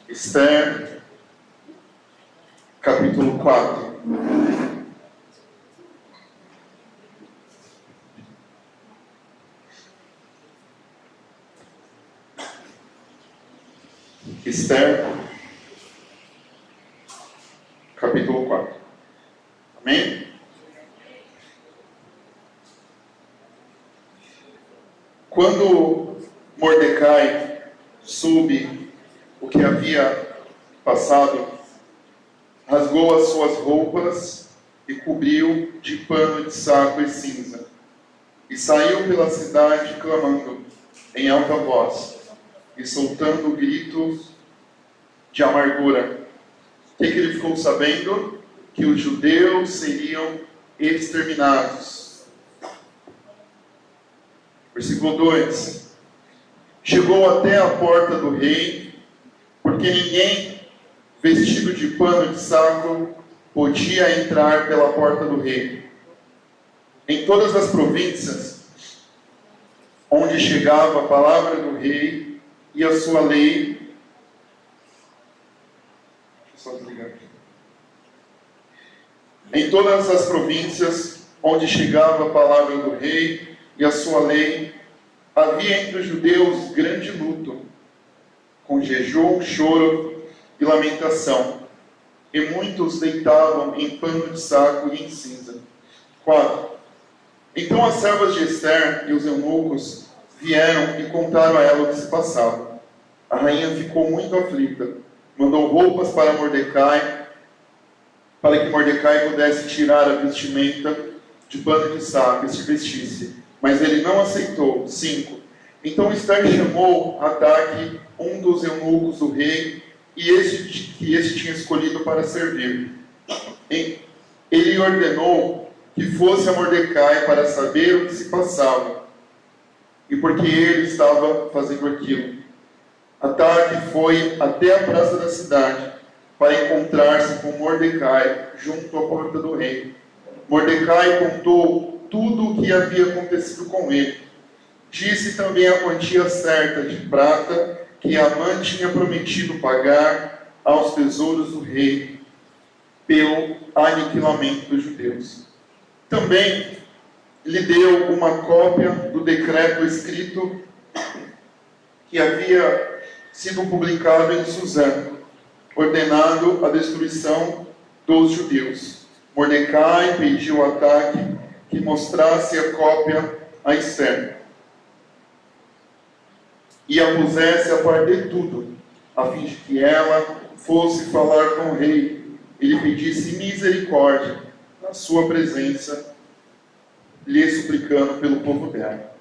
Esther, capítulo 4. Esther, capítulo 4. Amém? Quando Mordecai soube o que havia passado, rasgou as suas roupas e cobriu de pano de saco e cinza, e saiu pela cidade clamando em alta voz e soltando gritos de amargura. O que ele ficou sabendo? Que os judeus seriam exterminados. Versículo 2. Chegou até a porta do rei, porque ninguém vestido de pano de saco podia entrar pela porta do rei. Em todas as províncias onde chegava a palavra do rei e a sua lei, em todas as províncias onde chegava a palavra do rei e a sua lei, havia entre os judeus grande luto, com jejum, choro e lamentação, e muitos deitavam em pano de saco e em cinza. 4. Então as servas de Esther e os eunucos vieram e contaram a ela o que se passava. A rainha ficou muito aflita, mandou roupas para Mordecai, para que Mordecai pudesse tirar a vestimenta de pano de saco e se vestisse. Mas ele não aceitou. 5. Então Esther chamou Ataque, um dos eunucos do rei, e que este tinha escolhido para servir. Ele ordenou que fosse a Mordecai para saber o que se passava e por que ele estava fazendo aquilo. Ataque foi até a praça da cidade para encontrar-se com Mordecai junto à porta do rei. Mordecai contou tudo o que havia acontecido com ele. Disse também a quantia certa de prata que Amã tinha prometido pagar aos tesouros do rei pelo aniquilamento dos judeus. Também lhe deu uma cópia do decreto escrito que havia sido publicado em Suzã, ordenado a destruição dos judeus. Mordecai pediu a Ataque que mostrasse a cópia a Esther e a pusesse a par de tudo, a fim de que ela fosse falar com o rei e lhe pedisse misericórdia na sua presença, lhe suplicando pelo povo dela.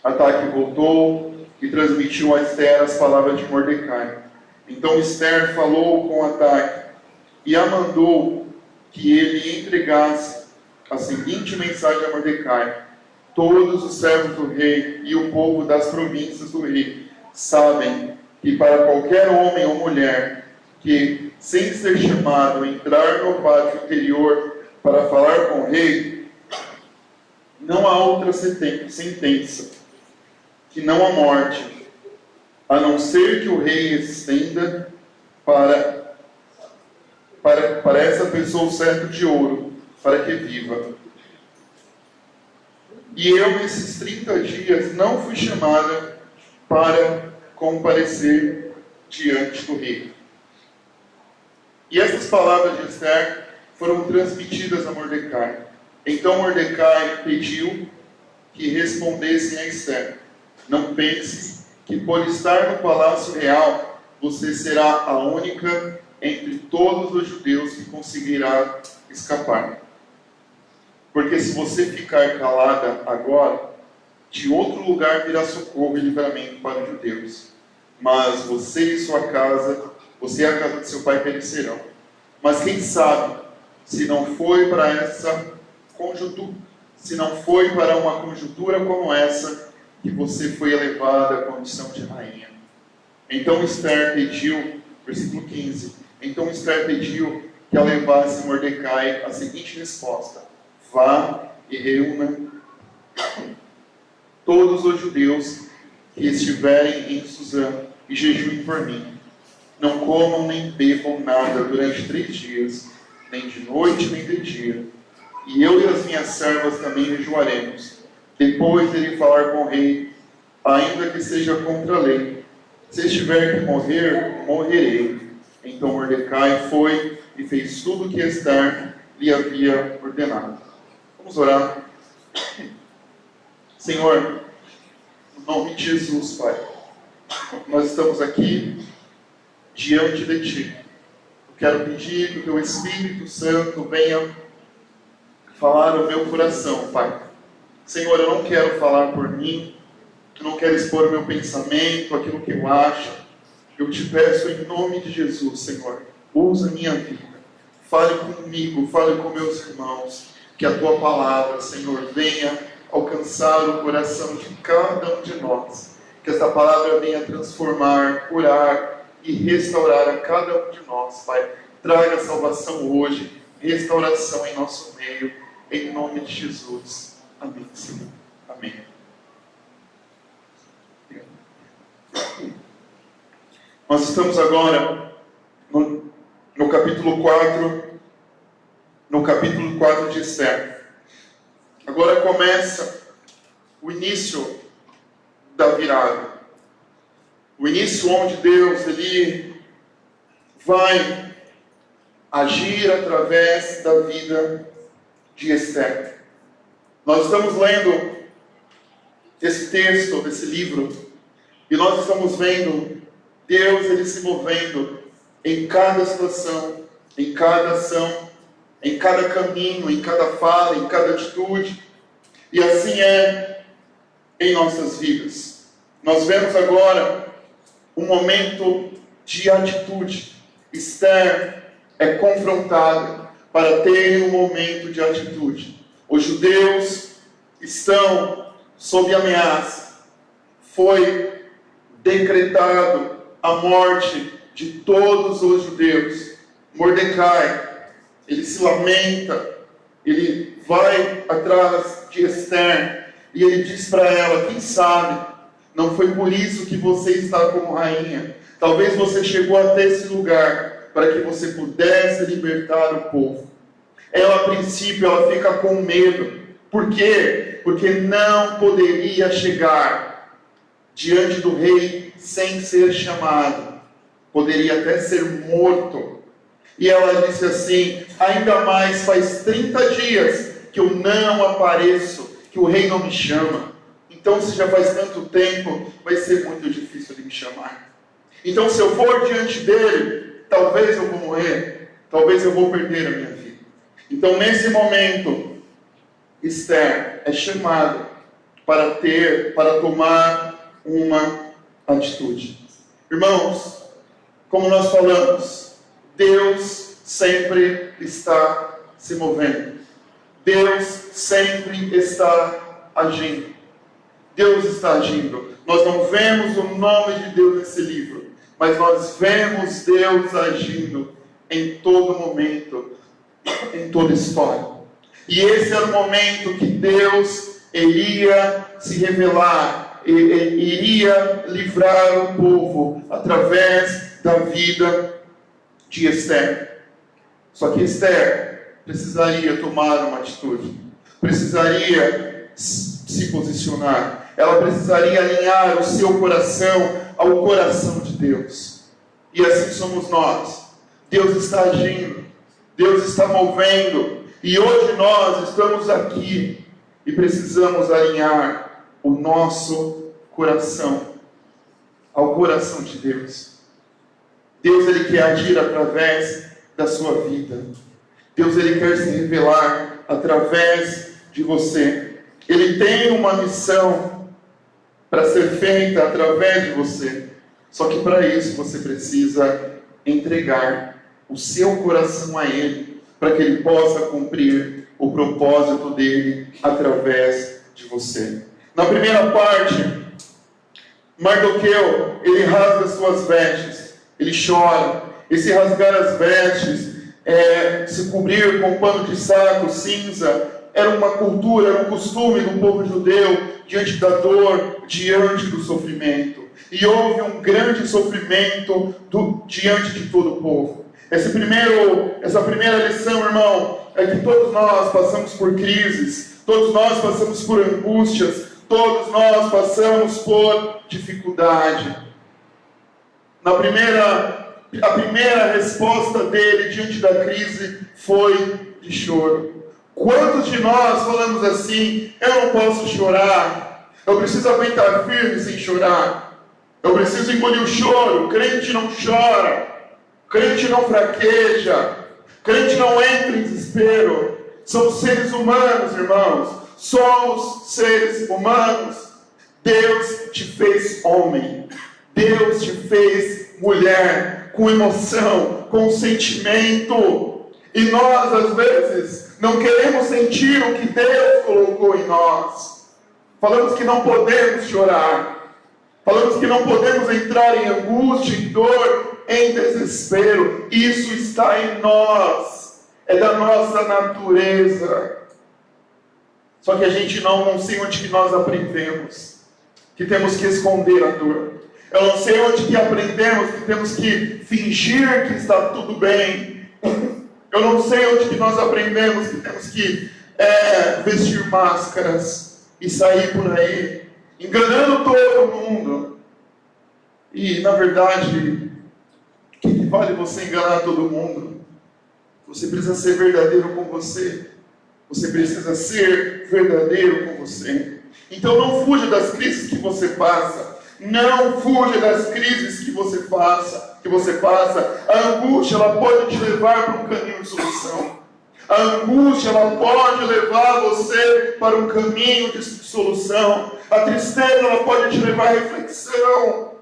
Ataque voltou e transmitiu a Esther as palavras de Mordecai. Então Esther falou com Ataque e a mandou que ele entregasse a seguinte mensagem a Mordecai: todos os servos do rei e o povo das províncias do rei sabem que para qualquer homem ou mulher que, sem ser chamado, entrar no pátio interior para falar com o rei, não há outra sentença que não a morte, a não ser que o rei estenda para essa pessoa o cetro de ouro, para que viva. E eu, nesses 30 dias, não fui chamada para comparecer diante do rei. E essas palavras de Esther foram transmitidas a Mordecai. Então Mordecai pediu que respondessem a Esther: não pense que por estar no palácio real, você será a única entre todos os judeus que conseguirá escapar. Porque se você ficar calada agora, de outro lugar virá socorro e livramento para os judeus. Mas você e sua casa, você e a casa de seu pai perecerão. Mas quem sabe, se não foi para uma conjuntura como essa, que você foi elevada à condição de rainha. Então Esther pediu, versículo 15, então Esther pediu que ela levasse Mordecai a seguinte resposta: vá e reúna todos os judeus que estiverem em Suzã e jejuem por mim. Não comam nem bebam nada durante 3 dias, nem de noite nem de dia. E eu e as minhas servas também jejuaremos. Depois ele falar com o rei, ainda que seja contra a lei. Se estiver que morrer, morrerei. Então Mordecai foi e fez tudo o que Ester lhe havia ordenado. Vamos orar. Senhor, no nome de Jesus, Pai, nós estamos aqui diante de Ti. Eu quero pedir que o Teu Espírito Santo venha falar o meu coração, Pai. Senhor, eu não quero falar por mim, eu não quero expor o meu pensamento, aquilo que eu acho. Eu te peço em nome de Jesus, Senhor, usa a minha vida. Fale comigo, fale com meus irmãos, que a Tua palavra, Senhor, venha alcançar o coração de cada um de nós. Que essa palavra venha transformar, curar e restaurar a cada um de nós, Pai. Traga salvação hoje, restauração em nosso meio, em nome de Jesus. Amém, Senhor. Amém. Nós estamos agora no capítulo 4 de Ester. Agora começa o início da virada. O início onde Deus ele vai agir através da vida de Ester. Nós estamos lendo esse texto, desse livro, e nós estamos vendo Deus ele se movendo em cada situação, em cada ação, em cada caminho, em cada fala, em cada atitude. E assim é em nossas vidas. Nós vemos agora um momento de atitude. Esther é confrontada para ter um momento de atitude. Os judeus estão sob ameaça. Foi decretado a morte de todos os judeus. Mordecai, ele se lamenta, ele vai atrás de Ester e ele diz para ela: quem sabe, não foi por isso que você está como rainha. Talvez você chegou até esse lugar para que você pudesse libertar o povo. Ela, a princípio, ela fica com medo. Por quê? Porque não poderia chegar diante do rei sem ser chamado. Poderia até ser morto. E ela disse assim: ainda mais faz 30 dias que eu não apareço, que o rei não me chama. Então, se já faz tanto tempo, vai ser muito difícil ele me chamar. Então, se eu for diante dele, talvez eu vou morrer, talvez eu vou perder a minha vida. Então, nesse momento, Ester é chamada para tomar uma atitude. Irmãos, como nós falamos, Deus sempre está se movendo. Deus sempre está agindo. Deus está agindo. Nós não vemos o nome de Deus nesse livro, mas nós vemos Deus agindo em todo momento, em toda história. E esse era o momento que Deus iria se revelar, iria livrar o povo através da vida de Ester. Só que Ester precisaria tomar uma atitude, precisaria se posicionar, ela precisaria alinhar o seu coração ao coração de Deus. E assim somos nós. Deus está agindo, Deus está movendo, e hoje nós estamos aqui e precisamos alinhar o nosso coração ao coração de Deus. Deus ele quer agir através da sua vida. Deus ele quer se revelar através de você. Ele tem uma missão para ser feita através de você. Só que para isso você precisa entregar o seu coração a Ele, para que Ele possa cumprir o propósito dele através de você. Na primeira parte, Mardoqueu, ele rasga suas vestes, ele chora. Esse rasgar as vestes, se cobrir com pano de saco cinza, era uma cultura, era um costume do povo judeu diante da dor, diante do sofrimento. E houve um grande sofrimento diante de todo o povo. Essa primeira lição, irmão, é que todos nós passamos por crises, todos nós passamos por angústias, todos nós passamos por dificuldade. A primeira resposta dele diante da crise foi de choro. Quantos de nós falamos assim: eu não posso chorar, eu preciso aguentar firme sem chorar, eu preciso engolir o choro. O crente não chora, o crente não fraqueja, o crente não entra em desespero. Somos seres humanos, irmãos, somos seres humanos. Deus te fez homem, Deus te fez mulher, com emoção, com sentimento. E nós, às vezes, não queremos sentir o que Deus colocou em nós. Falamos que não podemos chorar. Falamos que não podemos entrar em angústia, em dor, em desespero. Isso está em nós. É da nossa natureza. Só que a gente não sei onde que nós aprendemos que temos que esconder a dor. Eu não sei onde que aprendemos que temos que fingir que está tudo bem. Eu não sei onde que nós aprendemos que temos que vestir máscaras e sair por aí, enganando todo mundo. E, na verdade, o que vale você enganar todo mundo? Você precisa ser verdadeiro com você. Você precisa ser verdadeiro com você. Então não fuja das crises que você passa. Não fuja das crises que você passa. A angústia, ela pode te levar para um caminho de solução. A angústia, ela pode levar você para um caminho de solução. A tristeza, ela pode te levar à reflexão.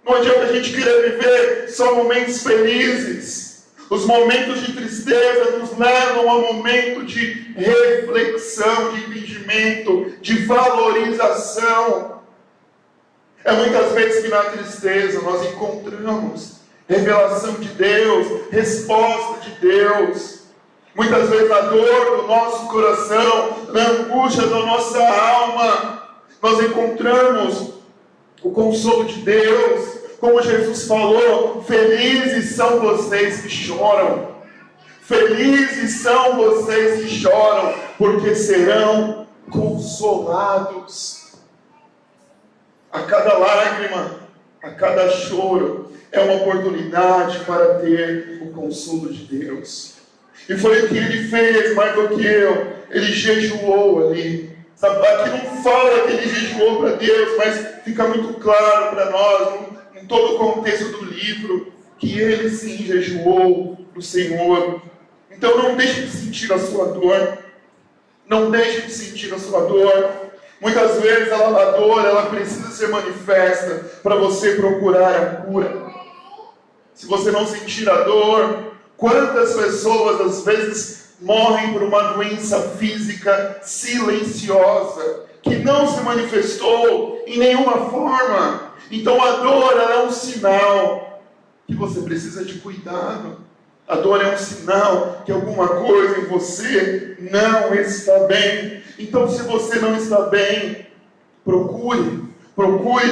Não adianta a gente querer viver só momentos felizes. Os momentos de tristeza nos levam a momentos de reflexão, de entendimento, de valorização. É muitas vezes que na tristeza nós encontramos revelação de Deus, resposta de Deus. Muitas vezes na dor do nosso coração, na angústia da nossa alma, nós encontramos o consolo de Deus. Como Jesus falou: felizes são vocês que choram. Felizes são vocês que choram, porque serão consolados. A cada lágrima, a cada choro, é uma oportunidade para ter o consolo de Deus. E foi o que ele fez, Mardoqueu. Ele jejuou ali. Sabe, aqui não fala que ele jejuou para Deus, mas fica muito claro para nós, em todo o contexto do livro, que ele sim jejuou para o Senhor. Então não deixe de sentir a sua dor. Não deixe de sentir a sua dor. Muitas vezes a dor, ela precisa ser manifesta para você procurar a cura. Se você não sentir a dor, quantas pessoas às vezes morrem por uma doença física silenciosa, que não se manifestou em nenhuma forma. Então a dor, ela é um sinal que você precisa de cuidado. A dor é um sinal que alguma coisa em você não está bem. Então, se você não está bem, procure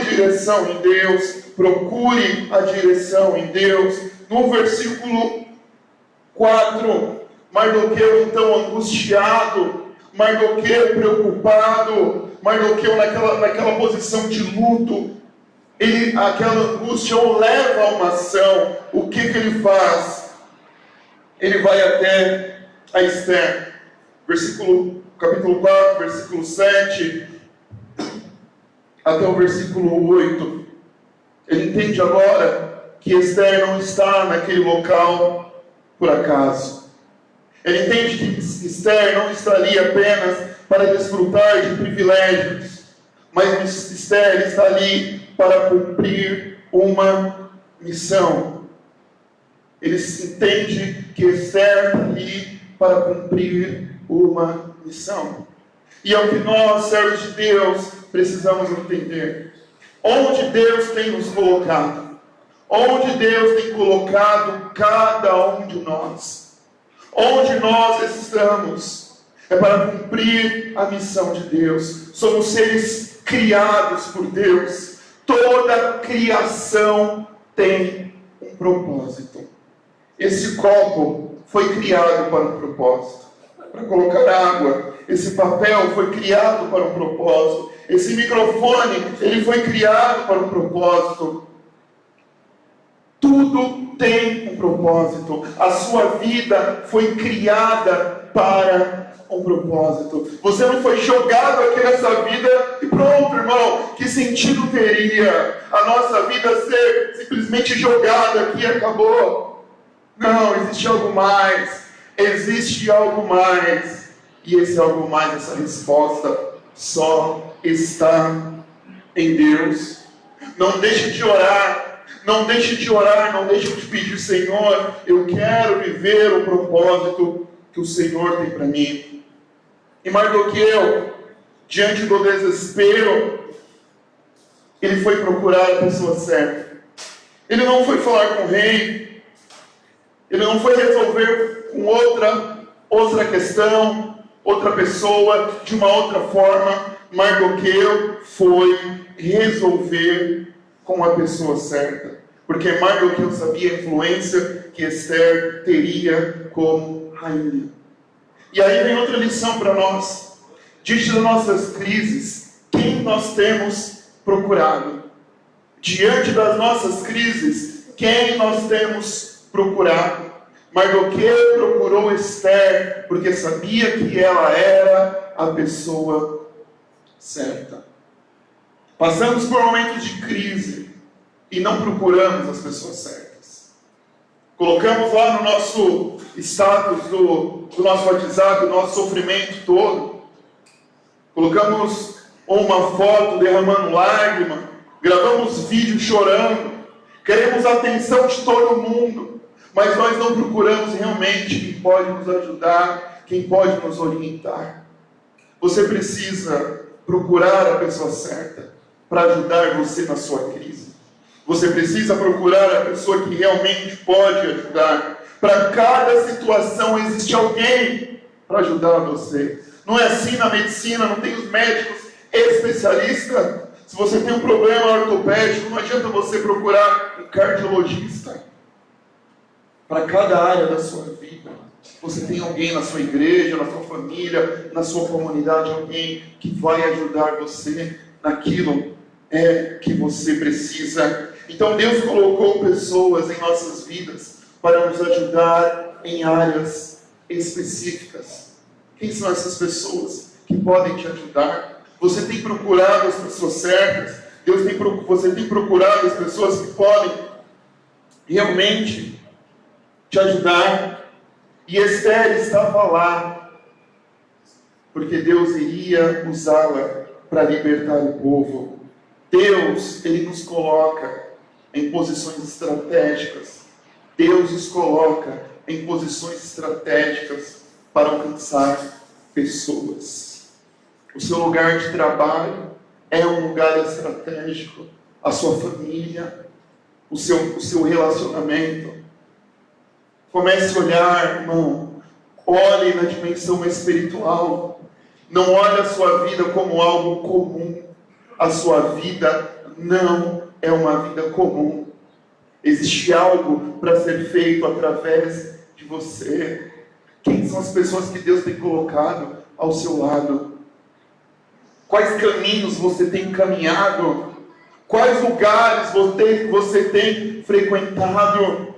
direção em Deus. Procure a direção em Deus. No versículo 4, Mardoqueu então angustiado, Mardoqueu preocupado, Mardoqueu naquela posição de luto, aquela angústia o leva a uma ação. O que ele faz? Ele vai até a Esther, capítulo 4, versículo 7, até o versículo 8. Ele entende agora que Esther não está naquele local por acaso. Ele entende que Esther não está ali apenas para desfrutar de privilégios, mas Esther está ali para cumprir uma missão. Ele entende que Esther está ali para cumprir uma missão. E é o que nós, servos de Deus, precisamos entender. Onde Deus tem nos colocado? Onde Deus tem colocado cada um de nós? Onde nós estamos? é para cumprir a missão de Deus. Somos seres criados por Deus. Toda criação tem um propósito. Esse copo foi criado para um propósito, para colocar água. Esse papel foi criado para um propósito. Esse microfone, ele foi criado para um propósito. Tudo tem um propósito. A sua vida foi criada para um propósito. Você não foi jogado aqui nessa vida e pronto, irmão. Que sentido teria a nossa vida ser simplesmente jogada aqui e acabou? Não, existe algo mais. Existe algo mais. E esse algo mais, essa resposta, só está em Deus. Não deixe de orar. Não deixe de orar, não deixe de pedir, Senhor, eu quero viver o propósito que o Senhor tem para mim. E Mardoqueu, diante do desespero, ele foi procurar a pessoa certa. Ele não foi falar com o rei, ele não foi resolver com outra questão, outra pessoa, de uma outra forma. Mardoqueu foi resolver com a pessoa certa, porque Mardoqueu sabia a influência que Esther teria como rainha. E aí vem outra lição para nós. Diante das nossas crises, quem nós temos procurado? Diante das nossas crises, quem nós temos procurado? Mardoqueu procurou Esther, porque sabia que ela era a pessoa certa. Passamos por momentos de crise e não procuramos as pessoas certas. Colocamos lá no nosso status do nosso WhatsApp o nosso sofrimento todo. Colocamos uma foto derramando lágrima, gravamos vídeo chorando, queremos a atenção de todo mundo, mas nós não procuramos realmente quem pode nos ajudar, quem pode nos orientar. Você precisa procurar a pessoa certa para ajudar você na sua crise. Você precisa procurar a pessoa que realmente pode ajudar. Para cada situação existe alguém para ajudar você. Não é assim na medicina, não tem os médicos especialistas. Se você tem um problema ortopédico, não adianta você procurar um cardiologista. Para cada área da sua vida, você tem alguém na sua igreja, na sua família, na sua comunidade, alguém que vai ajudar você naquilo que você precisa. Então Deus colocou pessoas em nossas vidas para nos ajudar em áreas específicas. Quem são essas pessoas que podem te ajudar? Você tem procurado as pessoas certas? Você tem procurado as pessoas que podem realmente te ajudar? E Esther estava lá, porque Deus iria usá-la para libertar o povo. Deus, Ele nos coloca em posições estratégicas. Deus nos coloca em posições estratégicas para alcançar pessoas. O seu lugar de trabalho é um lugar estratégico. A sua família, o seu relacionamento. Comece a olhar, irmão. Olhe na dimensão espiritual. Não olhe a sua vida como algo comum. A sua vida não é uma vida comum. Existe algo para ser feito através de você. Quem são as pessoas que Deus tem colocado ao seu lado? Quais caminhos você tem caminhado? Quais lugares você tem frequentado?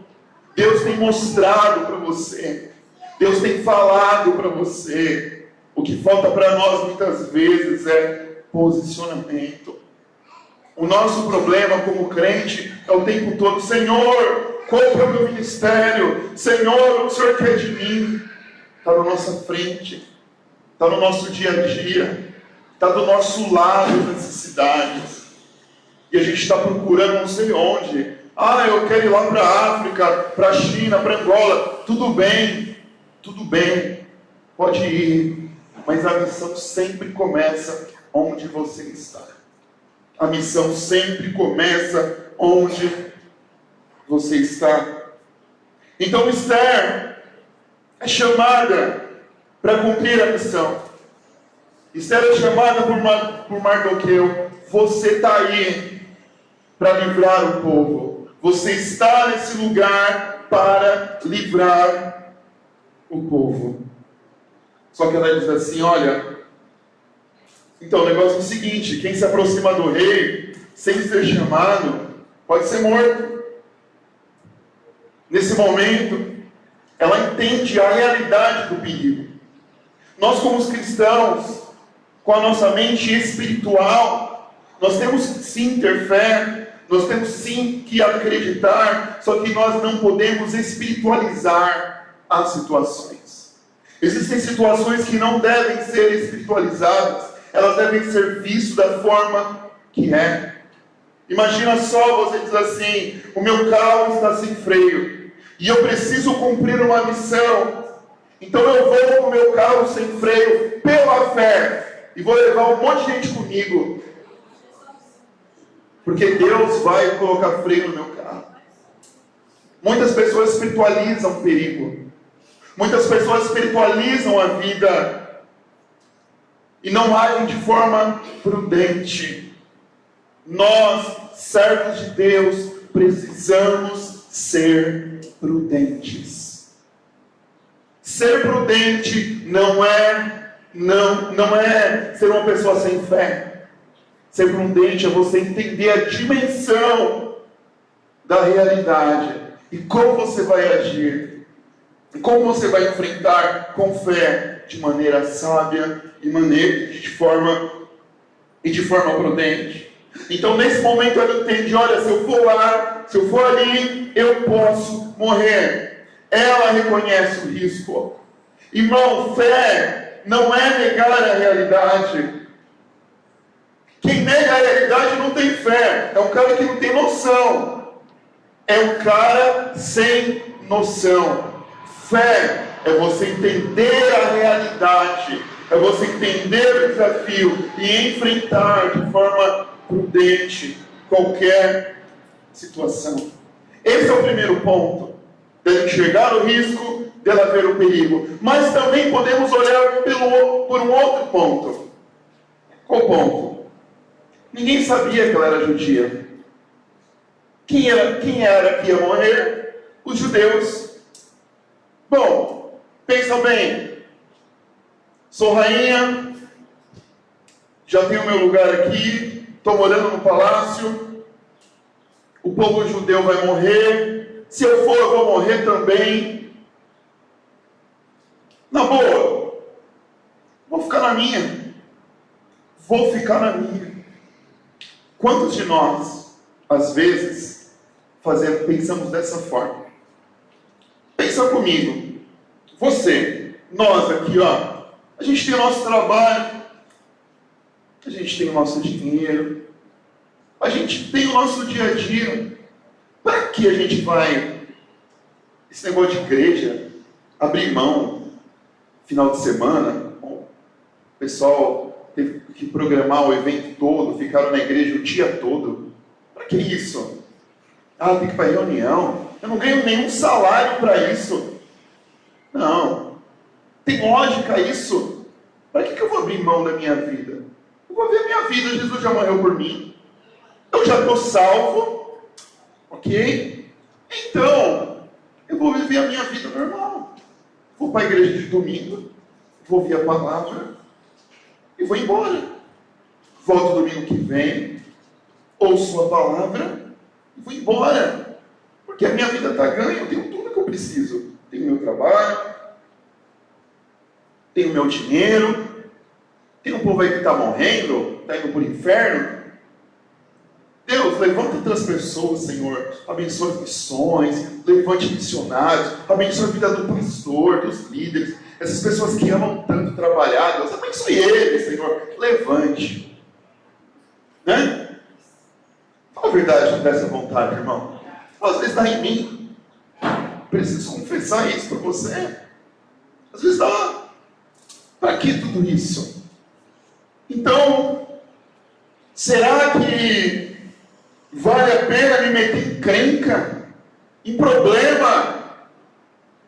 Deus tem mostrado para você. Deus tem falado para você. O que falta para nós muitas vezes é posicionamento. O nosso problema como crente é o tempo todo: Senhor, qual é o meu ministério? Senhor, o Senhor quer de mim? Está na nossa frente, está no nosso dia a dia, está do nosso lado as necessidades. E a gente está procurando não sei onde. Eu quero ir lá para a África, para a China, para Angola. Tudo bem, pode ir. Mas a missão sempre começa onde você está. A missão sempre começa onde você está. Então Esther é chamada para cumprir a missão. Esther é chamada por Mardoqueu. Você está aí para livrar o povo. Você está nesse lugar para livrar o povo. Só que ela diz assim, olha, então o negócio é o seguinte, quem se aproxima do rei, sem ser chamado, pode ser morto. Nesse momento, ela entende a realidade do perigo. Nós, como os cristãos, com a nossa mente espiritual, nós temos sim ter fé, nós temos sim que acreditar, só que nós não podemos espiritualizar as situações. Existem situações que não devem ser espiritualizadas, elas devem ser vistas da forma que é. Imagina só, você diz assim, o meu carro está sem freio, e eu preciso cumprir uma missão, então eu vou com o meu carro sem freio, pela fé, e vou levar um monte de gente comigo, porque Deus vai colocar freio no meu carro. Muitas pessoas espiritualizam o perigo, muitas pessoas espiritualizam a vida, e não agem de forma prudente. Nós, servos de Deus, precisamos ser prudentes. Ser prudente não é ser uma pessoa sem fé. Ser prudente é você entender a dimensão da realidade e como você vai agir, e como você vai enfrentar com fé, de maneira sábia e de forma prudente. Então, nesse momento, ela entende, olha, se eu for lá, se eu for ali, eu posso morrer. Ela reconhece o risco. Irmão, fé não é negar a realidade. Quem nega a realidade não tem fé. É um cara que não tem noção. É um cara sem noção. Fé é você entender a realidade. É você entender o desafio e enfrentar de forma prudente qualquer situação. Esse é o primeiro ponto, dela enxergar o risco, dela ver o perigo. Mas também podemos olhar por um outro ponto. Qual ponto? Ninguém sabia que ela era judia. Quem era que ia morrer? Os judeus. Bom, pensa bem. Sou rainha, já tenho meu lugar aqui, estou morando no palácio, o povo judeu vai morrer, se eu for eu vou morrer também. Na boa, vou ficar na minha. Quantos de nós, às vezes, pensamos dessa forma? Pensa comigo, nós aqui, ó, a gente tem o nosso trabalho, a gente tem o nosso dinheiro, a gente tem o nosso dia a dia. Para que a gente vai, esse negócio de igreja, abrir mão, final de semana? Bom, o pessoal teve que programar o evento todo, ficaram na igreja o dia todo. Para que isso? Tem que ir para reunião, eu não ganho nenhum salário para isso. Não, tem lógica isso? Para que eu vou abrir mão da minha vida? Eu vou ver a minha vida, Jesus já morreu por mim. Eu já estou salvo, ok? Então, eu vou viver a minha vida normal. Vou para a igreja de domingo, vou ouvir a palavra e vou embora. Volto domingo que vem, ouço a palavra e vou embora. Porque a minha vida está ganha, eu tenho tudo que eu preciso. Tenho meu trabalho, tenho meu dinheiro, tem um povo aí que está morrendo, está indo para o inferno. Deus, levanta outras pessoas, Senhor. Abençoa as missões, levante missionários, abençoa a vida do pastor, dos líderes, essas pessoas que amam tanto trabalhar. Deus, abençoe eles, Senhor. Levante. Né? Fala a verdade dessa vontade, irmão. Às vezes está em mim. Preciso confessar isso para você. Às vezes está. Para que tudo isso? Então, será que vale a pena me meter em encrenca, em problema?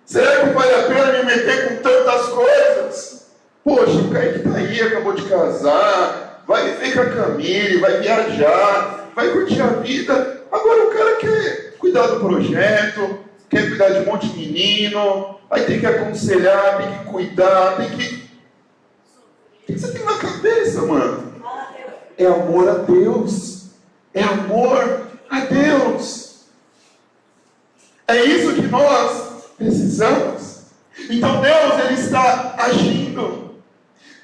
Será que vale a pena me meter com tantas coisas? Poxa, o Kaique está aí, acabou de casar, vai viver com a Camille, vai viajar, vai curtir a vida. Agora o cara quer cuidar do projeto, quer cuidar de um monte de menino, aí tem que aconselhar, tem que cuidar, tem que... O que você tem na cabeça, mano? É amor a Deus. É amor a Deus. É isso que nós precisamos. Então Deus, Ele está agindo.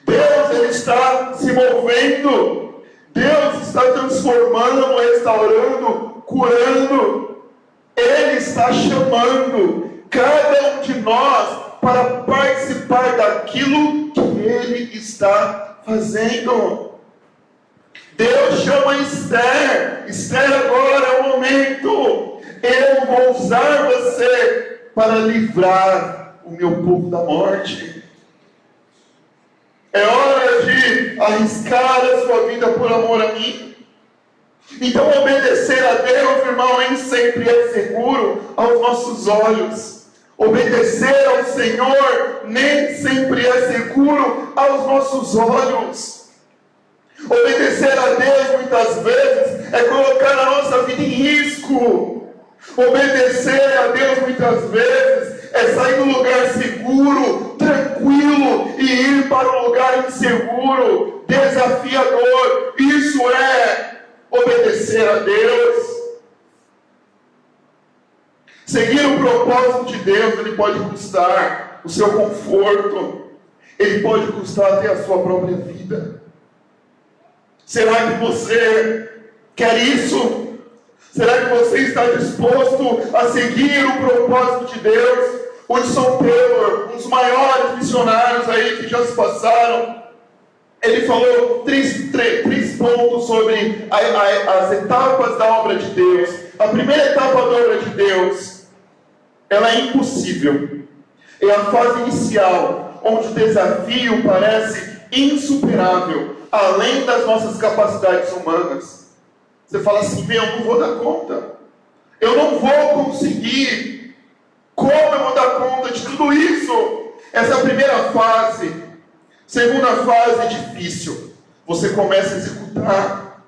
Deus, Ele está se movendo. Deus está transformando, restaurando, curando. Ele está chamando cada um de nós para participar daquilo que Ele está fazendo. Deus chama Esther. Esther, agora é o momento. Eu vou usar você para livrar o meu povo da morte. É hora de arriscar a sua vida por amor a mim. Então obedecer a Deus, irmão, nem sempre é seguro aos nossos olhos. Obedecer ao Senhor nem sempre é seguro aos nossos olhos. Obedecer a Deus muitas vezes é colocar a nossa vida em risco. Obedecer a Deus muitas vezes é sair do lugar seguro, tranquilo, e ir para um lugar inseguro, desafiador. Isso é obedecer a Deus. Seguir o propósito de Deus, ele pode custar o seu conforto, ele pode custar até a sua própria vida. Será que você quer isso? Será que você está disposto a seguir o propósito de Deus? O Hudson Taylor, um dos maiores missionários aí que já se passaram, ele falou três pontos sobre as etapas da obra de Deus. A primeira etapa da obra de Deus, ela é impossível. É a fase inicial, onde o desafio parece insuperável, além das nossas capacidades humanas. Você fala assim, eu não vou dar conta. Eu não vou conseguir. Como eu vou dar conta de tudo isso? Essa é a primeira fase. Segunda fase é difícil. Você começa a executar.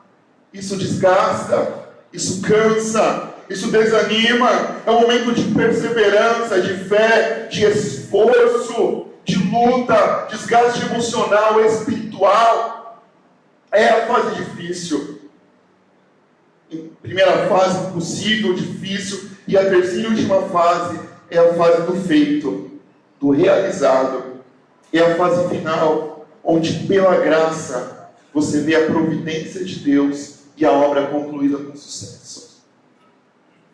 Isso desgasta. Isso cansa. Isso desanima. É um momento de perseverança, de fé, de esforço, de luta, desgaste emocional, espiritual. É a fase difícil. Primeira fase, possível, difícil. E a terceira e última fase é a fase do feito, do realizado. É a fase final, onde pela graça você vê a providência de Deus e a obra concluída com sucesso.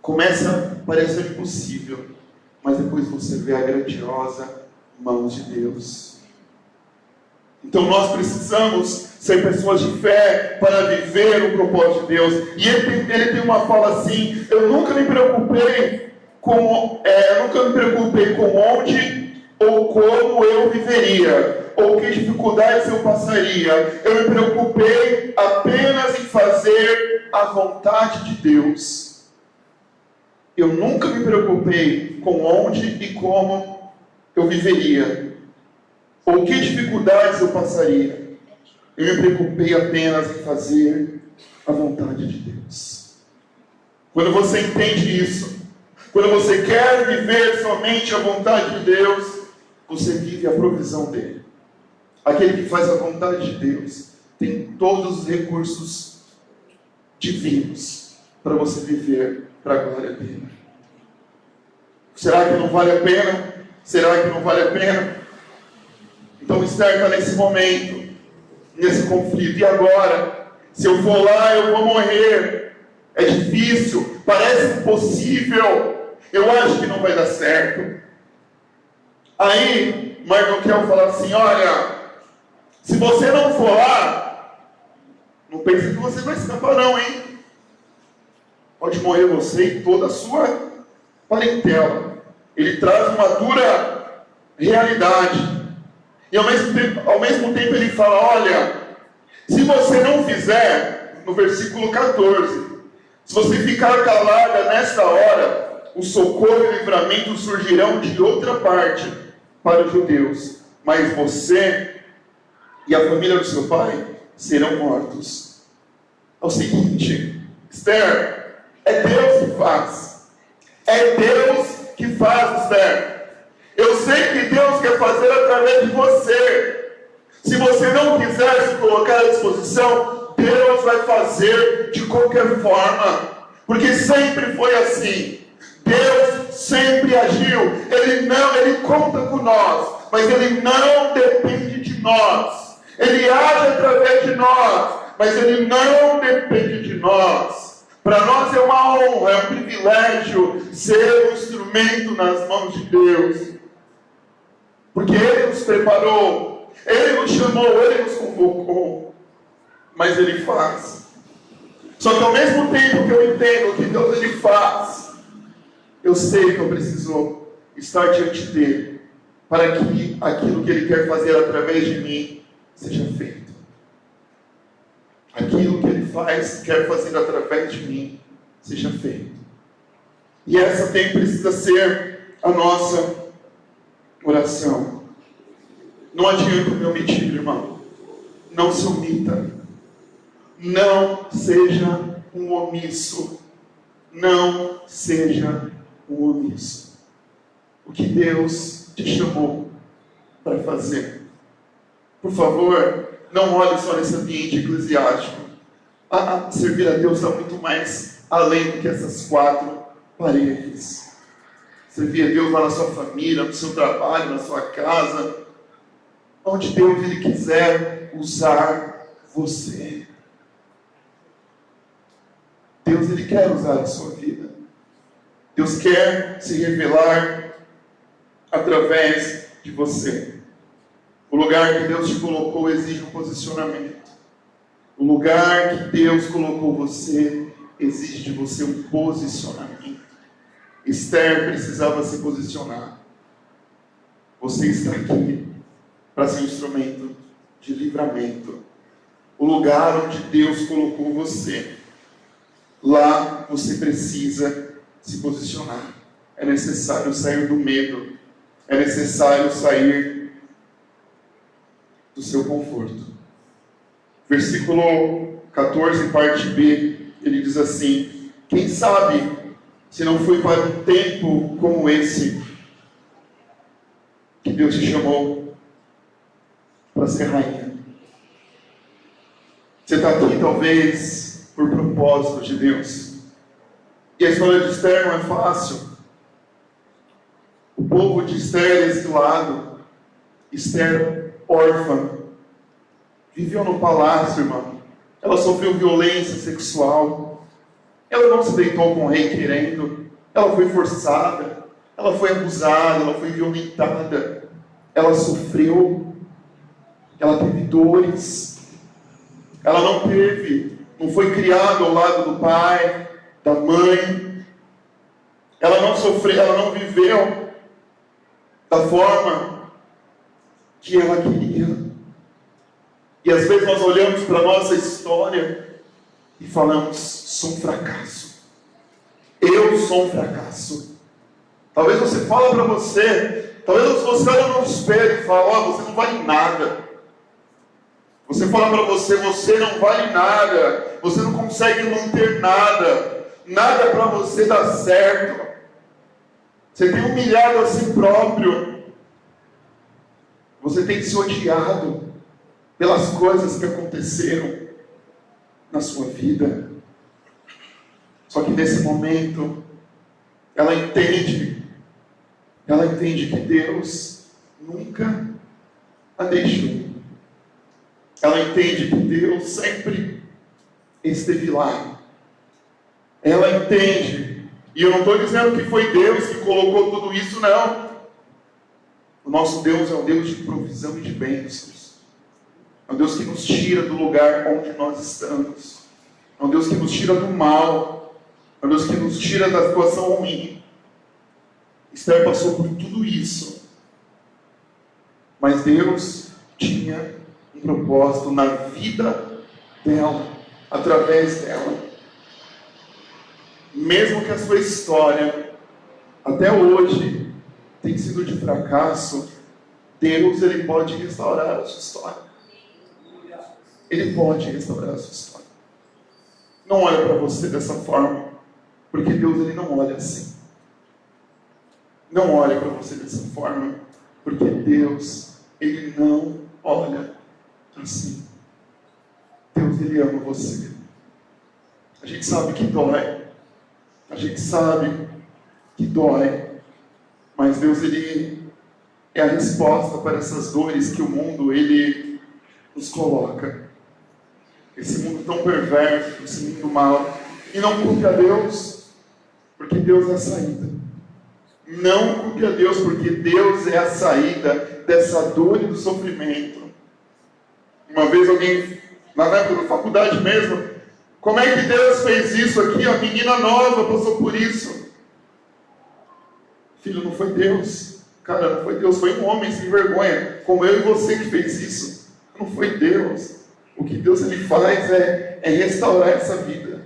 Começa a parecer impossível, mas depois você vê a grandiosa mão de Deus. Então nós precisamos ser pessoas de fé para viver o propósito de Deus. E ele tem uma fala assim: eu nunca me preocupei com onde ou como eu viveria, ou que dificuldades eu passaria. Eu me preocupei apenas em fazer a vontade de Deus. Eu nunca me preocupei com onde e como eu viveria, ou que dificuldades eu passaria. Eu me preocupei apenas em fazer a vontade de Deus. Quando você entende isso, quando você quer viver somente a vontade de Deus, você vive a provisão dele. Aquele que faz a vontade de Deus tem todos os recursos divinos para você viver para a glória dele. Será que não vale a pena? Será que não vale a pena? Então Esther está nesse momento, nesse conflito. E agora? Se eu for lá, eu vou morrer. É difícil, parece impossível. Eu acho que não vai dar certo. Aí, Mardoqueu fala assim: olha, se você não for lá, não pense que você vai escapar não, hein? Pode morrer você e toda a sua parentela. Ele traz uma dura realidade. E ao mesmo tempo ele fala: olha, se você não fizer, no versículo 14, se você ficar calada nesta hora, o socorro e o livramento surgirão de outra parte para os judeus, mas você e a família do seu pai serão mortos. É o seguinte, Esther, é Deus que faz. É Deus que faz, Esther. Eu sei que Deus quer fazer através de você. Se você não quiser se colocar à disposição, Deus vai fazer de qualquer forma. Porque sempre foi assim. Deus sempre agiu. Ele conta com nós, mas Ele não depende de nós. Ele age através de nós, mas Ele não depende de nós. Para nós é uma honra, é um privilégio ser um instrumento nas mãos de Deus. Porque Ele nos preparou, Ele nos chamou, Ele nos convocou. Mas Ele faz. Só que ao mesmo tempo que eu entendo que Deus Ele faz, eu sei que eu preciso estar diante dEle, para que aquilo que Ele quer fazer através de mim seja feito. Aquilo que Ele quer fazer através de mim seja feito. E essa precisa ser a nossa oração. Não adianta me omitir, irmão. Não se omita. Não seja um omisso. Não seja um omisso. O que Deus te chamou para fazer. Por favor, não olhe só nesse ambiente eclesiástico. Servir a Deus está muito mais além do que essas 4 paredes. Servir a Deus lá na sua família, no seu trabalho, na sua casa, onde Deus Ele quiser usar você. Deus Ele quer usar a sua vida. Deus quer se revelar através de você. O lugar que Deus te colocou exige um posicionamento. O lugar que Deus colocou você exige de você um posicionamento. Esther precisava se posicionar. Você está aqui para ser um instrumento de livramento. O lugar onde Deus colocou você, lá você precisa se posicionar. É necessário sair do medo. É necessário sair do seu conforto. Versículo 14, parte B, ele diz assim: quem sabe se não foi para um tempo como esse que Deus te chamou para ser rainha. Você está aqui talvez por propósito de Deus. E a história de Esther não é fácil. O povo de Esther exilado, Esther órfã, viveu no palácio, irmão. Ela sofreu violência sexual. Ela não se deitou com o rei querendo. Ela foi forçada. Ela foi abusada. Ela foi violentada. Ela sofreu. Ela teve dores. Ela não foi criada ao lado do pai, da mãe. Ela não sofreu, ela não viveu da forma que ela queria. E às vezes nós olhamos para a nossa história e falamos: sou um fracasso. Eu sou um fracasso. Talvez você fale para você, talvez você olhe no espelho e fale: você não vale nada. Você fala para você: você não vale nada. Você não consegue manter nada. Nada para você dá certo. Você tem humilhado a si próprio. Você tem se odiado pelas coisas que aconteceram na sua vida. Só que nesse momento, ela entende que Deus nunca a deixou. Ela entende que Deus sempre esteve lá. Ela entende, e eu não estou dizendo que foi Deus que colocou tudo isso, não. O nosso Deus é um Deus de provisão e de bênçãos. É um Deus que nos tira do lugar onde nós estamos. É um Deus que nos tira do mal. É um Deus que nos tira da situação ruim. Esther passou por tudo isso. Mas Deus tinha um propósito na vida dela, através dela. Mesmo que a sua história, até hoje, tenha sido de fracasso, Deus ele pode restaurar a sua história. Ele pode restaurar a sua história. Não olha para você dessa forma, porque Deus ele não olha assim. Não olha para você dessa forma, porque Deus ele não olha assim. Deus ele ama você. A gente sabe que dói. A gente sabe que dói. Mas Deus ele é a resposta para essas dores que o mundo ele nos coloca. Esse mundo tão perverso, esse mundo mau. E não culpe a Deus, porque Deus é a saída. Não culpe a Deus, porque Deus é a saída dessa dor e do sofrimento. Uma vez alguém, na época da faculdade mesmo, como é que Deus fez isso aqui? A menina nova passou por isso. Filho, não foi Deus. Cara, não foi Deus, foi um homem sem vergonha, como eu e você que fez isso. Não foi Deus. O que Deus ele faz é restaurar essa vida.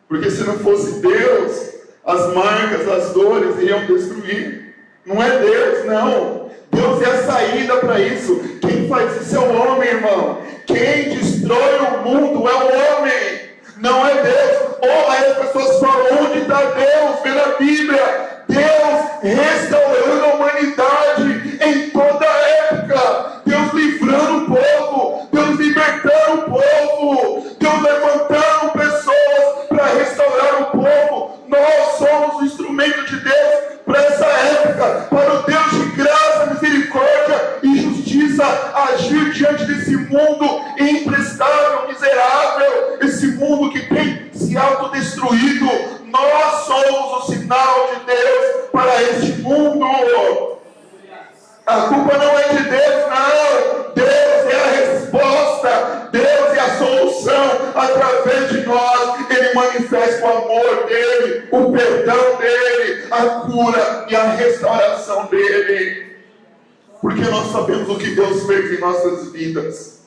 Porque se não fosse Deus, as marcas, as dores iriam destruir. Não é Deus, não. Deus é a saída para isso. Quem faz isso é o homem, irmão. Quem destrói o mundo é o homem. Não é Deus. Ou aí as pessoas falam, onde está Deus? Pela Bíblia. Deus restaurando a humanidade em toda a época. Deus livrando o povo. Deus libertando o povo. Deus levantando pessoas para restaurar o povo. Nós somos o instrumento de Deus para essa época. Para o Deus de graça, misericórdia e justiça agir diante desse mundo imprestável, miserável. Esse mundo que tem se autodestruído. Nós somos o sinal de Deus para este mundo. A culpa não é de Deus, não. Deus é a resposta. Deus é a solução. Através de nós, Ele manifesta o amor dEle, o perdão dEle, a cura e a restauração dEle. Porque nós sabemos o que Deus fez em nossas vidas.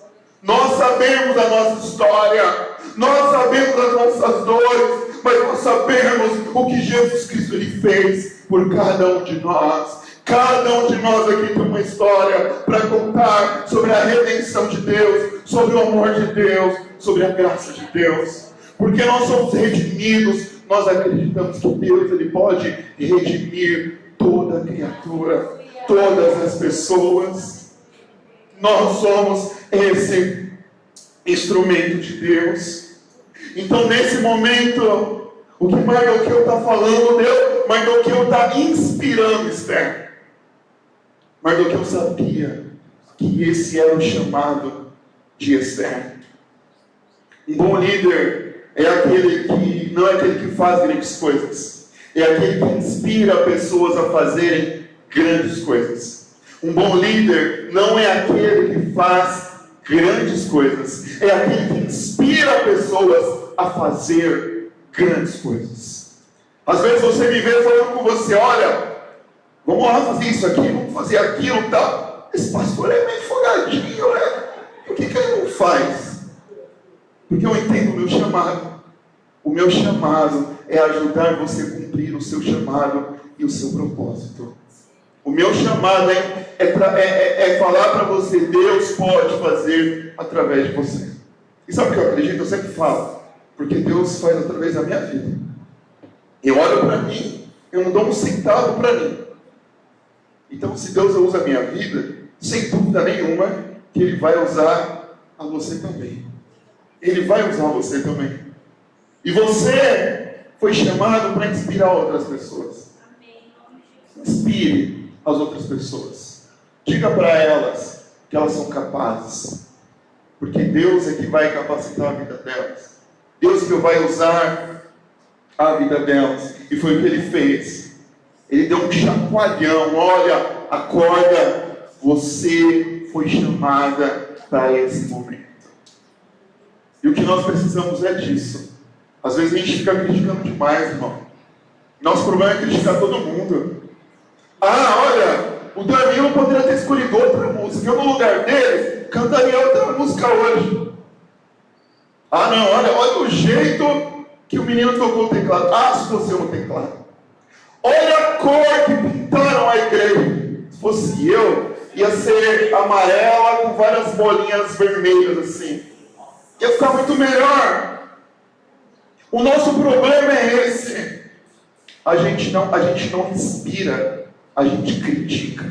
Nós sabemos a nossa história. Nós sabemos as nossas dores. Mas nós sabemos o que Jesus Cristo Ele fez por cada um de nós. Cada um de nós aqui tem uma história para contar sobre a redenção de Deus, sobre o amor de Deus, sobre a graça de Deus. Porque nós somos redimidos, nós acreditamos que Deus Ele pode redimir toda a criatura, todas as pessoas. Nós somos esse instrumento de Deus. Então, nesse momento, o que Mardoqueu está falando, Mardoqueu está inspirando Esther. Mardoqueu sabia que esse era o chamado de Esther. Um bom líder é aquele que não é aquele que faz grandes coisas, é aquele que inspira pessoas a fazerem grandes coisas. Um bom líder não é aquele que faz grandes coisas, é aquele que inspira pessoas a fazer grandes coisas. Às vezes você me vê falando com você, olha, vamos lá fazer isso aqui, vamos fazer aquilo e tal. Esse pastor é meio folgadinho, né? Por que ele não faz? Porque eu entendo o meu chamado. O meu chamado é ajudar você a cumprir o seu chamado e o seu propósito. O meu chamado é falar para você, Deus pode fazer através de você. E sabe o que eu acredito? Eu sempre falo, porque Deus faz através da minha vida. Eu olho para mim, eu não dou um centavo para mim. Então, se Deus usa a minha vida, sem dúvida nenhuma, que Ele vai usar a você também. Ele vai usar você também. E você foi chamado para inspirar outras pessoas. Inspire as outras pessoas. Diga para elas que elas são capazes. Porque Deus é que vai capacitar a vida delas. Deus que vai usar a vida delas. E foi o que Ele fez. Ele deu um chacoalhão. Olha, acorda. Você foi chamada para esse momento. E o que nós precisamos é disso. Às vezes a gente fica criticando demais, irmão. Nosso problema é criticar todo mundo. Ah, olha, o Danilo poderia ter escolhido outra música. Eu, no lugar dele, cantaria outra música hoje. Ah, não, olha o jeito que o menino tocou o teclado. Ah, se fosse eu no teclado. Olha a cor que pintaram a igreja. Se fosse eu, ia ser amarela com várias bolinhas vermelhas assim. Ia ficar muito melhor. O nosso problema é esse. A gente não inspira, a gente critica.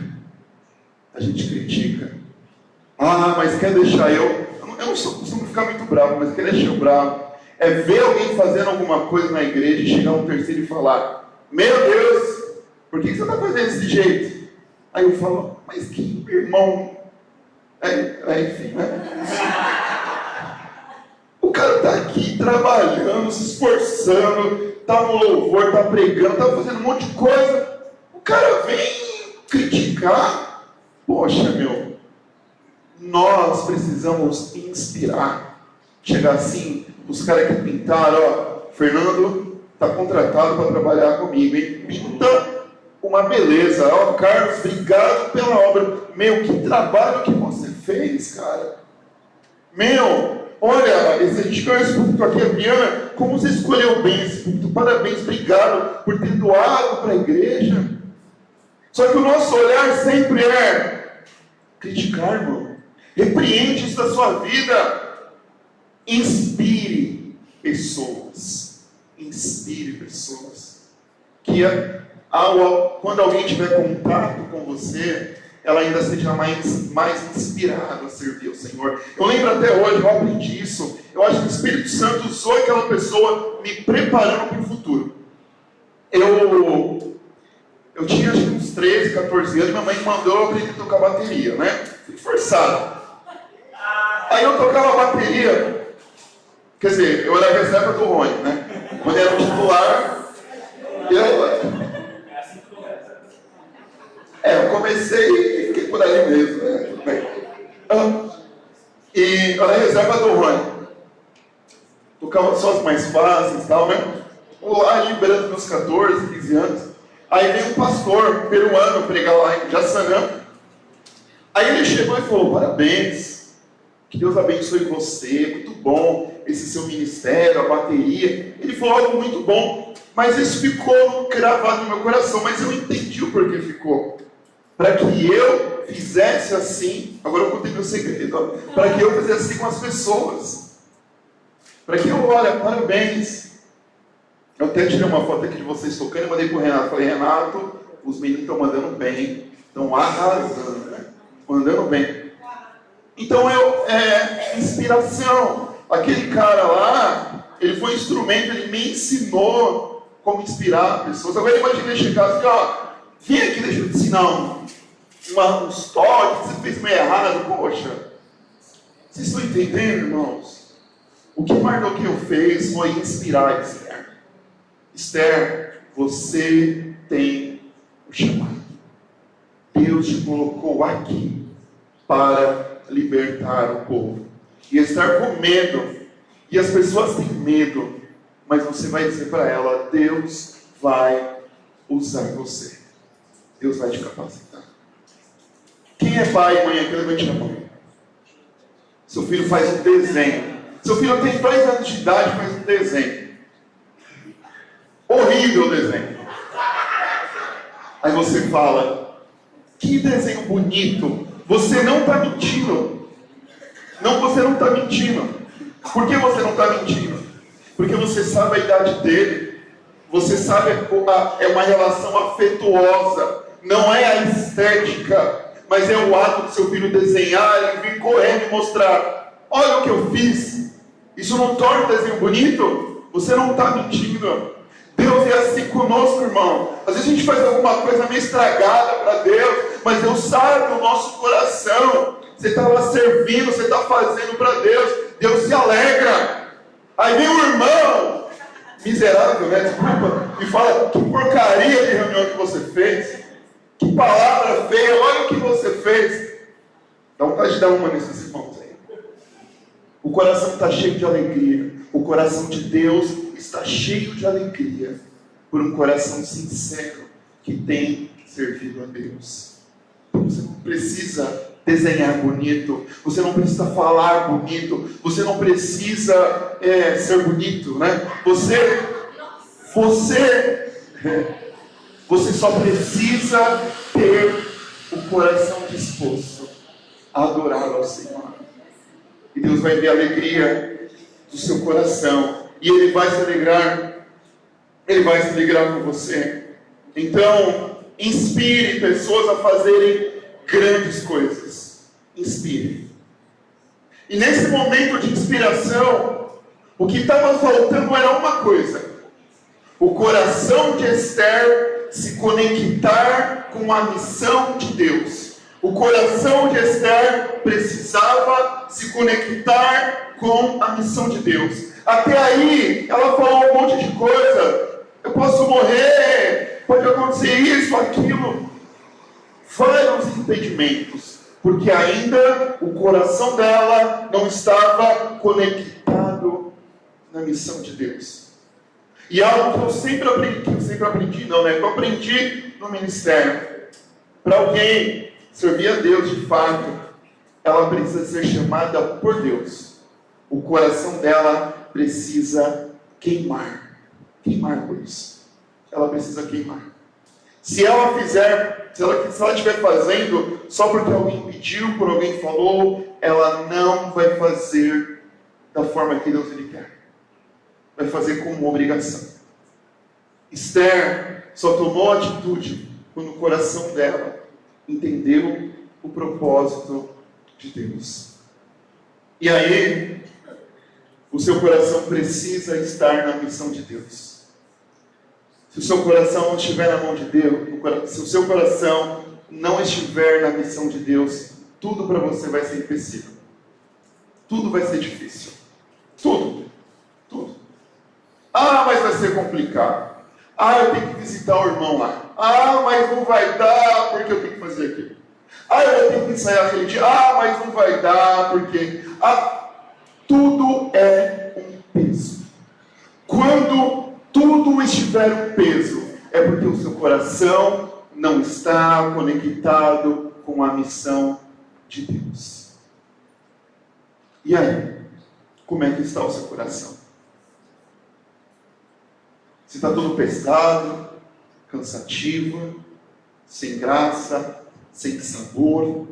A gente critica. Ah, mas quer deixar eu não costumo ficar muito bravo, mas quer deixar eu bravo. É ver alguém fazendo alguma coisa na igreja e chegar um terceiro e falar: meu Deus, por que você está fazendo desse jeito? Aí eu falo: mas que irmão. Enfim, né? O cara está aqui trabalhando, se esforçando, está no louvor, está pregando, está fazendo um monte de coisa. O cara vem criticar. Poxa, meu, nós precisamos inspirar. Chegar assim, os caras que pintaram, Fernando está contratado para trabalhar comigo, hein? Pinta uma beleza. Carlos, obrigado pela obra. Meu, que trabalho que você fez, cara. Meu, olha, a gente ganhou esse púlpito aqui, a Biana, como você escolheu bem esse púlpito. Parabéns, obrigado por ter doado para a igreja. Só que o nosso olhar sempre é criticar, irmão. Repreende isso da sua vida. Inspire pessoas. Inspire pessoas. Que quando alguém tiver contato com você, ela ainda seja mais inspirada a servir ao Senhor. Eu lembro até hoje, eu aprendi isso. Eu acho que o Espírito Santo usou aquela pessoa me preparando para o futuro. Eu tinha acho que uns 13, 14 anos, minha mãe mandou eu aprender a tocar bateria, né? Fui forçado. Aí eu tocava bateria, quer dizer, eu era reserva do Rony, né? Quando era titular, eu comecei e fiquei por ali mesmo, né? Tudo bem. E eu era reserva do Rony. Tocava só as mais fáceis e tal, né? Vou lá liberando meus 14, 15 anos. Aí veio um pastor peruano pregar lá em Jaçanã. Aí ele chegou e falou: parabéns, que Deus abençoe você, muito bom esse seu ministério, a bateria. Ele falou algo muito bom, mas isso ficou gravado no meu coração. Mas eu entendi o porquê ficou. Para que eu fizesse assim, agora eu contei meu segredo, para que eu fizesse assim com as pessoas. Para que eu, olha, parabéns. Eu até tirei uma foto aqui de vocês tocando e mandei para o Renato. Falei: Renato, os meninos estão mandando bem, estão arrasando, né? Mandando bem. Então inspiração. Aquele cara lá, ele foi um instrumento, ele me ensinou como inspirar pessoas. Agora imagina ele chegar assim: vem aqui, deixa eu te ensinar uns toques, você fez meio errado. Poxa, vocês estão entendendo, irmãos? O que Mardoqueu fez foi inspirar Esther. Esther, você tem o chamado. Deus te colocou aqui para libertar o povo. E Esther com medo. E as pessoas têm medo. Mas você vai dizer para ela: Deus vai usar você. Deus vai te capacitar. Quem é pai e mãe aqui? Levante a mão. Seu filho faz um desenho. Seu filho tem 2 anos de idade, faz um desenho. Horrível o desenho. Aí você fala: que desenho bonito. Você não está mentindo. Não, você não está mentindo. Por que você não está mentindo? Porque você sabe a idade dele. Você sabe, é uma relação afetuosa. Não é a estética, mas é o ato do seu filho desenhar e vir correndo e mostrar: olha o que eu fiz. Isso não torna o desenho bonito? Você não está mentindo. Deus é assim conosco, irmão. Às vezes a gente faz alguma coisa meio estragada para Deus, mas Deus sabe o nosso coração. Você está lá servindo, você está fazendo para Deus, Deus se alegra. Aí vem o irmão miserável, né? Desculpa, e fala: que porcaria de reunião que você fez, que palavra feia, olha o que você fez. Dá vontade de dar uma nesses irmãos aí. O coração está cheio de alegria. O coração de Deus está cheio de alegria por um coração sincero que tem servido a Deus. Você não precisa desenhar bonito, você não precisa falar bonito, você não precisa ser bonito, né? Você só precisa ter o coração disposto a adorar ao Senhor. E Deus vai ver alegria do seu coração. E Ele vai se alegrar. Ele vai se alegrar com você. Então, inspire pessoas a fazerem grandes coisas. Inspire. E nesse momento de inspiração, o que estava faltando era uma coisa: o coração de Esther se conectar com a missão de Deus. O coração de Esther precisava se conectar com a missão de Deus. Até aí, ela falou um monte de coisa. Eu posso morrer, pode acontecer isso, aquilo. Vários impedimentos. Porque ainda o coração dela não estava conectado na missão de Deus. E algo que eu sempre aprendi, que eu aprendi no ministério. Para alguém servir a Deus de fato, ela precisa ser chamada por Deus. O coração dela precisa queimar por isso. Ela precisa queimar. Se ela estiver fazendo só porque alguém pediu, por alguém falou, ela não vai fazer da forma que Deus lhe quer. Vai fazer como obrigação. Esther só tomou atitude quando o coração dela entendeu o propósito de Deus. E aí, o seu coração precisa estar na missão de Deus. Se o seu coração não estiver na mão de Deus, se o seu coração não estiver na missão de Deus, tudo para você vai ser impossível. Tudo vai ser difícil. Tudo. Ah, mas vai ser complicado. Ah, eu tenho que visitar o irmão lá. Ah, mas não vai dar porque eu tenho que fazer aquilo. Ah, eu tenho que ensaiar aquele dia. Ah, mas não vai dar porque... tudo é um peso. Quando tudo estiver um peso, é porque o seu coração não está conectado com a missão de Deus. E aí? Como é que está o seu coração? Se está tudo pesado, cansativo, sem graça, sem sabor,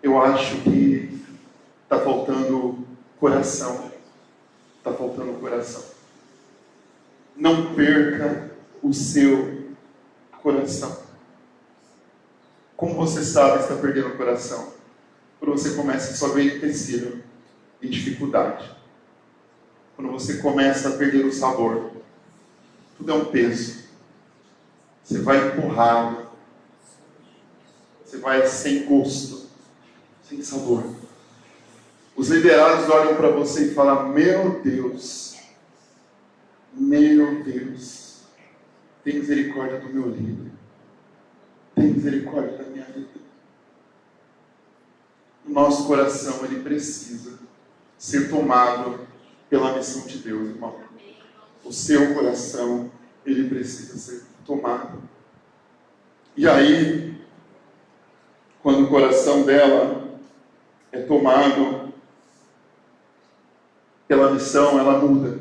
eu acho que está faltando coração. Está faltando coração. Não perca o seu coração. Como você sabe que está perdendo o coração? Quando você começa só a ver empecilho e dificuldade. Quando você começa a perder o sabor. Tudo é um peso. Você vai empurrado. Você vai sem gosto, sem sabor. Os liderados olham para você e falam: meu Deus, tem misericórdia do meu líder. Tem misericórdia da minha vida. O nosso coração, ele precisa ser tomado pela missão de Deus, irmão. O seu coração, ele precisa ser tomado. E aí, quando o coração dela é tomado pela missão, ela muda.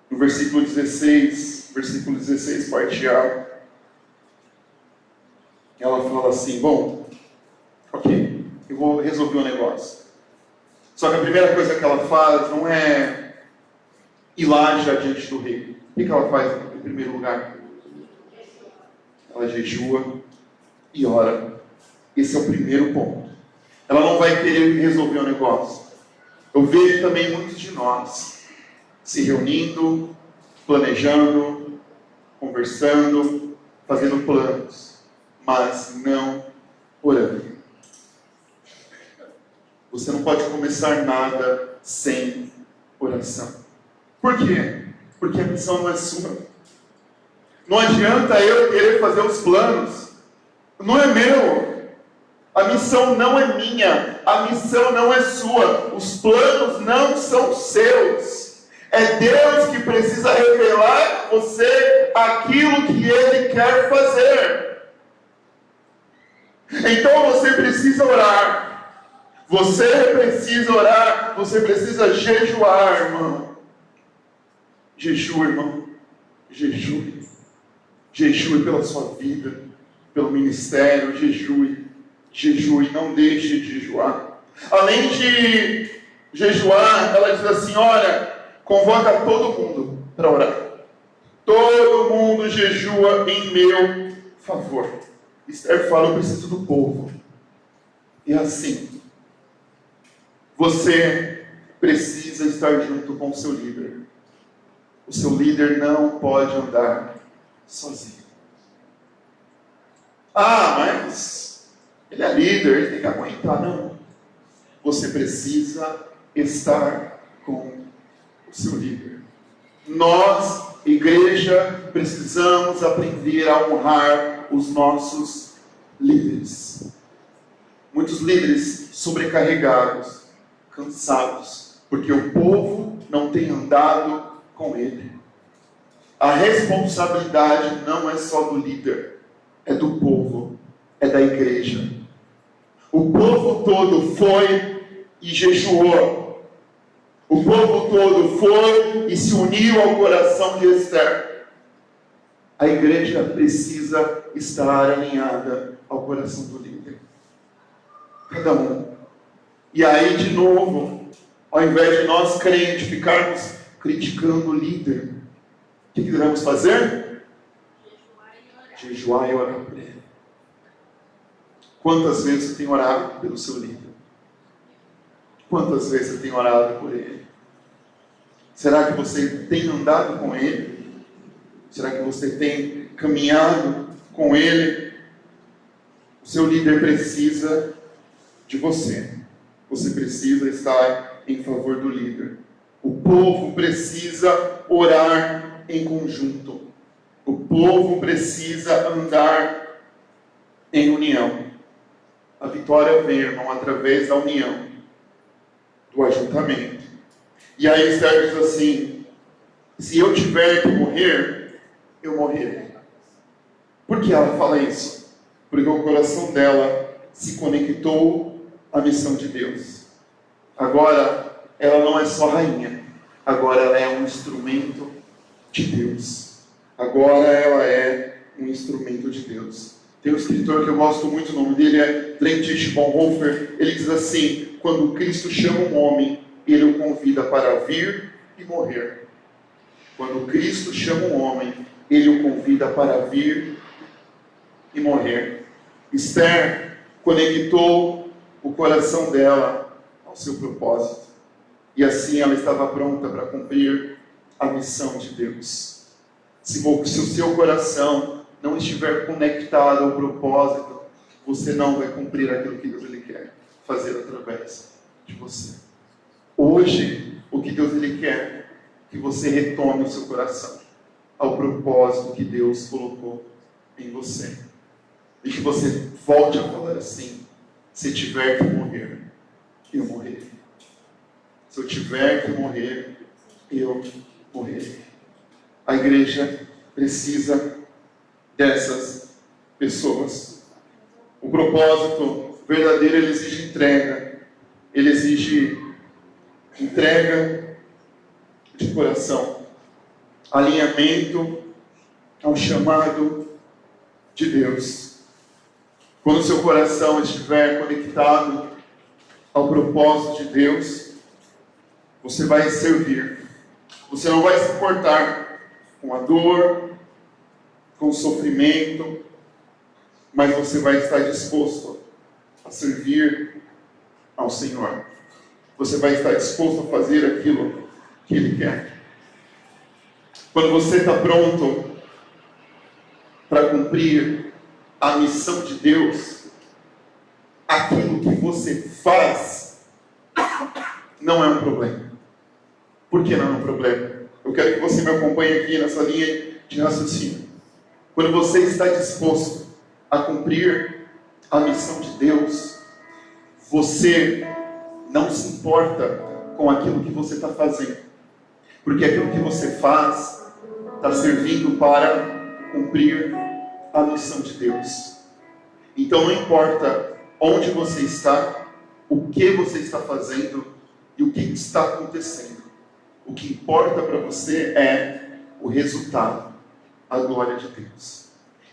No versículo 16, parte A, ela fala assim: bom, ok, eu vou resolver um negócio. Só que a primeira coisa que ela faz não é ir lá já diante do rei. O que ela faz em primeiro lugar? Ela jejua e ora. Esse é o primeiro ponto. Ela não vai querer resolver o negócio. Eu vejo também muitos de nós se reunindo, planejando, conversando, fazendo planos, mas não orando. Você não pode começar nada sem oração. Por quê? Porque a missão não é sua. Não adianta eu querer fazer os planos. Não é meu. A missão não é minha. A missão não é sua. Os planos não são seus. É Deus que precisa revelar a você aquilo que Ele quer fazer. Então você precisa orar. Você precisa orar. Você precisa jejuar, irmão. Jejue, irmão. Jejue. Jejue pela sua vida, pelo ministério. Jejue. Jejue. Não deixe de jejuar. Além de Jejuar, ela diz assim, olha, convoca todo mundo para orar. Todo mundo jejua em meu favor. Esther fala, eu preciso do povo. E assim, você precisa estar junto com o seu líder. O seu líder não pode andar sozinho. Ah, mas ele é líder, ele tem que aguentar. Não. Você precisa estar com o seu líder. Nós, igreja, precisamos aprender a honrar os nossos líderes. Muitos líderes sobrecarregados, cansados, porque o povo não tem andado com ele. A responsabilidade não é só do líder, é do povo, é da igreja. O povo todo foi e jejuou. O povo todo foi e se uniu ao coração de Esther. A igreja precisa estar alinhada ao coração do líder. Cada um. E aí, de novo, ao invés de nós crentes ficarmos criticando o líder, o que devemos fazer? Jejuar e orar por ele. Quantas vezes você tem orado pelo seu líder? Quantas vezes você tem orado por ele? Será que você tem andado com ele? Será que você tem caminhado com ele? O seu líder precisa de você. Você precisa estar em favor do líder. O povo precisa orar em conjunto. O povo precisa andar em união. A vitória vem, irmão, através da união, do ajuntamento. E aí Esther diz assim, se eu tiver que morrer, eu morrerei. Por que ela fala isso? Porque o coração dela se conectou à missão de Deus. Agora, ela não é só rainha. Agora ela é um instrumento de Deus. Agora ela é um instrumento de Deus. Tem um escritor que eu gosto muito, o nome dele é Dietrich Bonhoeffer. Ele diz assim, quando Cristo chama um homem, ele o convida para vir e morrer. Quando Cristo chama um homem, ele o convida para vir e morrer. Esther conectou o coração dela ao seu propósito. E assim ela estava pronta para cumprir a missão de Deus. Se o seu coração não estiver conectado ao propósito, você não vai cumprir aquilo que Deus ele quer fazer através de você. Hoje, o que Deus ele quer é que você retome o seu coração ao propósito que Deus colocou em você. E que você volte a falar assim, se tiver que morrer, eu morrerei. Se eu tiver que morrer, eu morrerei. A igreja precisa dessas pessoas. O propósito verdadeiro, ele exige entrega. Ele exige entrega de coração. Alinhamento ao chamado de Deus. Quando o seu coração estiver conectado ao propósito de Deus, você vai servir. Você não vai se importar com a dor, com o sofrimento, mas você vai estar disposto a servir ao Senhor. Você vai estar disposto a fazer aquilo que Ele quer. Quando você está pronto para cumprir a missão de Deus, aquilo que você faz não é um problema. Por que não é um problema? Eu quero que você me acompanhe aqui nessa linha de raciocínio. Quando você está disposto a cumprir a missão de Deus, você não se importa com aquilo que você está fazendo. Porque aquilo que você faz está servindo para cumprir a missão de Deus. Então não importa onde você está, o que você está fazendo e o que está acontecendo. O que importa para você é o resultado, a glória de Deus.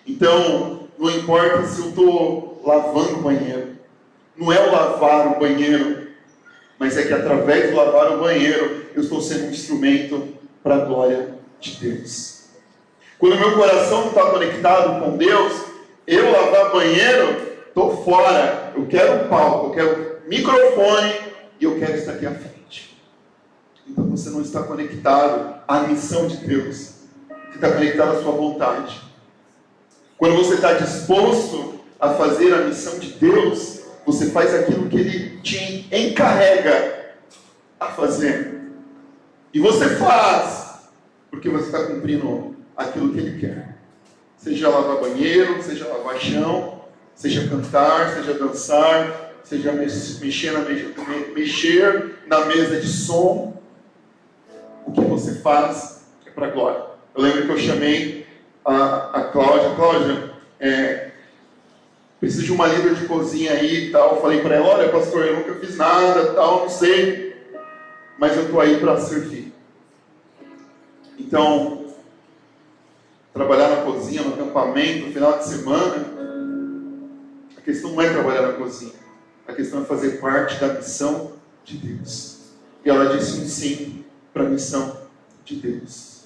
Então, não importa se eu estou lavando o banheiro. Não é o lavar o banheiro, mas é que através do lavar o banheiro, eu estou sendo um instrumento para a glória de Deus. Quando o meu coração não está conectado com Deus, eu lavar banheiro, estou fora. Eu quero um palco, eu quero microfone e eu quero estar aqui à frente. Então você não está conectado à missão de Deus. Você está conectado à sua vontade. Quando você está disposto a fazer a missão de Deus, você faz aquilo que Ele te encarrega a fazer. E você faz, porque você está cumprindo aquilo que Ele quer. Seja lavar banheiro, seja lavar chão, seja cantar, seja dançar, seja mexer na mesa de som. O que você faz é para a glória. Eu lembro que eu chamei a Cláudia. Cláudia, preciso de uma líder de cozinha aí e tal. Eu falei para ela, olha pastor, eu nunca fiz nada, tal, não sei, mas eu estou aí para servir. Então, trabalhar na cozinha, no acampamento, no final de semana, a questão não é trabalhar na cozinha, a questão é fazer parte da missão de Deus. E ela disse um sim para a missão de Deus.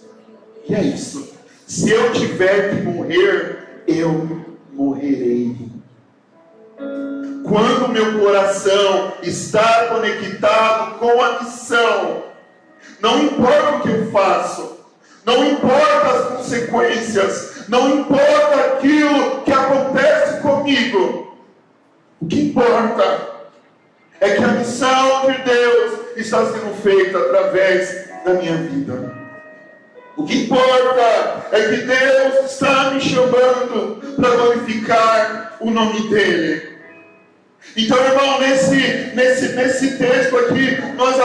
E é isso. Se eu tiver que morrer, eu morrerei. Quando meu coração está conectado com a missão, não importa o que eu faço, não importa as consequências, não importa aquilo que acontece comigo, o que importa é que a missão de Deus está sendo feita através da minha vida. O que importa é que Deus está me chamando para glorificar o nome dEle. Então, irmão, nesse texto aqui, nós